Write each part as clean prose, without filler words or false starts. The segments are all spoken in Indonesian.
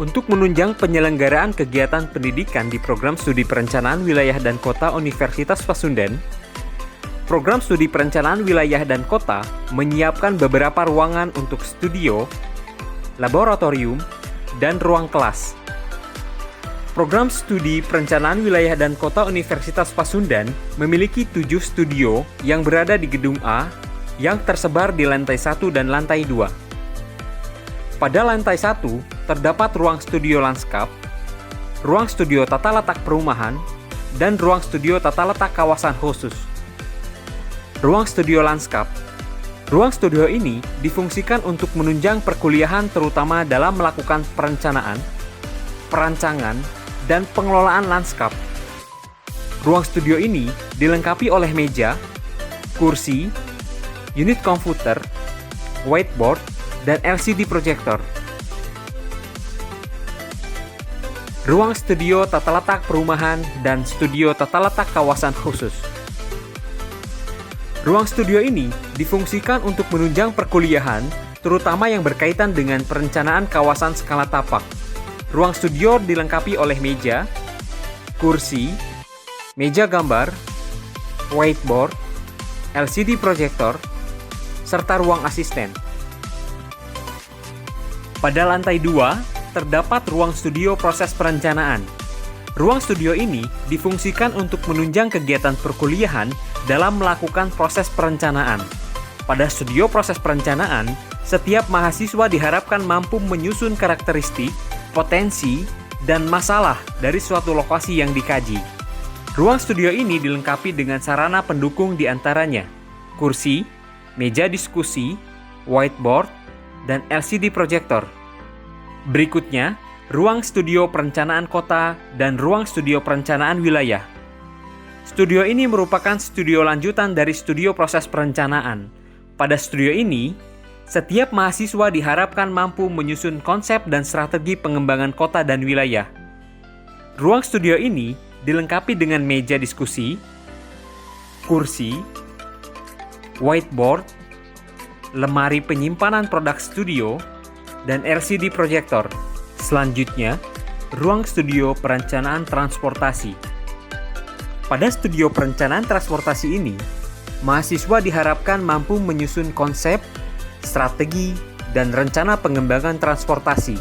Untuk menunjang penyelenggaraan kegiatan pendidikan di Program Studi Perencanaan Wilayah dan Kota Universitas Pasundan, Program Studi Perencanaan Wilayah dan Kota menyiapkan beberapa ruangan untuk studio, laboratorium, dan ruang kelas. Program Studi Perencanaan Wilayah dan Kota Universitas Pasundan memiliki 7 studio yang berada di Gedung A yang tersebar di lantai 1 dan lantai 2. Pada lantai 1, terdapat ruang studio lanskap, ruang studio tata letak perumahan, dan ruang studio tata letak kawasan khusus. Ruang studio lanskap. Ruang studio ini difungsikan untuk menunjang perkuliahan terutama dalam melakukan perencanaan, perancangan, dan pengelolaan lanskap. Ruang studio ini dilengkapi oleh meja, kursi, unit komputer, whiteboard, dan LCD proyektor. Ruang studio tata letak perumahan dan studio tata letak kawasan khusus. Ruang studio ini difungsikan untuk menunjang perkuliahan, terutama yang berkaitan dengan perencanaan kawasan skala tapak. Ruang studio dilengkapi oleh meja, kursi, meja gambar, whiteboard, LCD proyektor, serta ruang asisten. Pada lantai 2, terdapat ruang studio proses perencanaan. Ruang studio ini difungsikan untuk menunjang kegiatan perkuliahan dalam melakukan proses perencanaan. Pada studio proses perencanaan, setiap mahasiswa diharapkan mampu menyusun karakteristik, potensi, dan masalah dari suatu lokasi yang dikaji. Ruang studio ini dilengkapi dengan sarana pendukung di antaranya kursi, meja diskusi, whiteboard, dan LCD proyektor. Berikutnya, ruang studio perencanaan kota dan ruang studio perencanaan wilayah. Studio ini merupakan studio lanjutan dari studio proses perencanaan. Pada studio ini, setiap mahasiswa diharapkan mampu menyusun konsep dan strategi pengembangan kota dan wilayah. Ruang studio ini dilengkapi dengan meja diskusi, kursi, whiteboard, lemari penyimpanan produk studio, dan LCD proyektor. Selanjutnya, ruang studio perencanaan transportasi. Pada studio perencanaan transportasi ini, mahasiswa diharapkan mampu menyusun konsep, strategi, dan rencana pengembangan transportasi.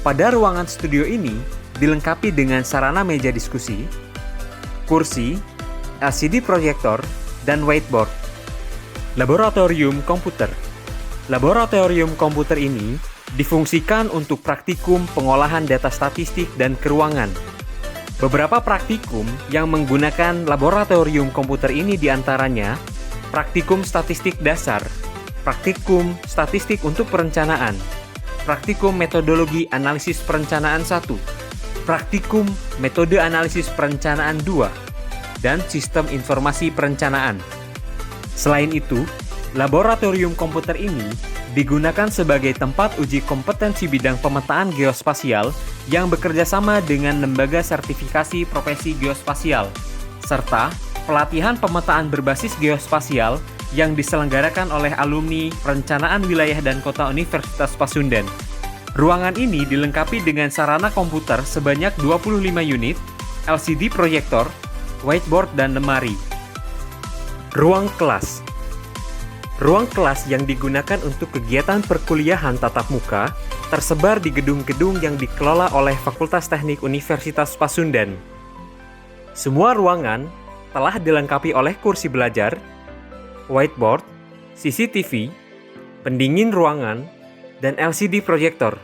Pada ruangan studio ini dilengkapi dengan sarana meja diskusi, kursi, LCD proyektor, dan whiteboard. Laboratorium komputer. Laboratorium komputer ini difungsikan untuk praktikum pengolahan data statistik dan keuangan. Beberapa praktikum yang menggunakan laboratorium komputer ini diantaranya praktikum statistik dasar, praktikum statistik untuk perencanaan, praktikum metodologi analisis perencanaan 1, praktikum metode analisis perencanaan 2, dan sistem informasi perencanaan. Selain itu, laboratorium komputer ini digunakan sebagai tempat uji kompetensi bidang pemetaan geospasial yang bekerja sama dengan lembaga sertifikasi profesi geospasial, serta pelatihan pemetaan berbasis geospasial yang diselenggarakan oleh alumni Perencanaan Wilayah dan Kota Universitas Pasundan. Ruangan ini dilengkapi dengan sarana komputer sebanyak 25 unit, LCD proyektor, whiteboard, dan lemari. Ruang kelas. Ruang kelas yang digunakan untuk kegiatan perkuliahan tatap muka tersebar di gedung-gedung yang dikelola oleh Fakultas Teknik Universitas Pasundan. Semua ruangan telah dilengkapi oleh kursi belajar, whiteboard, CCTV, pendingin ruangan, dan LCD proyektor.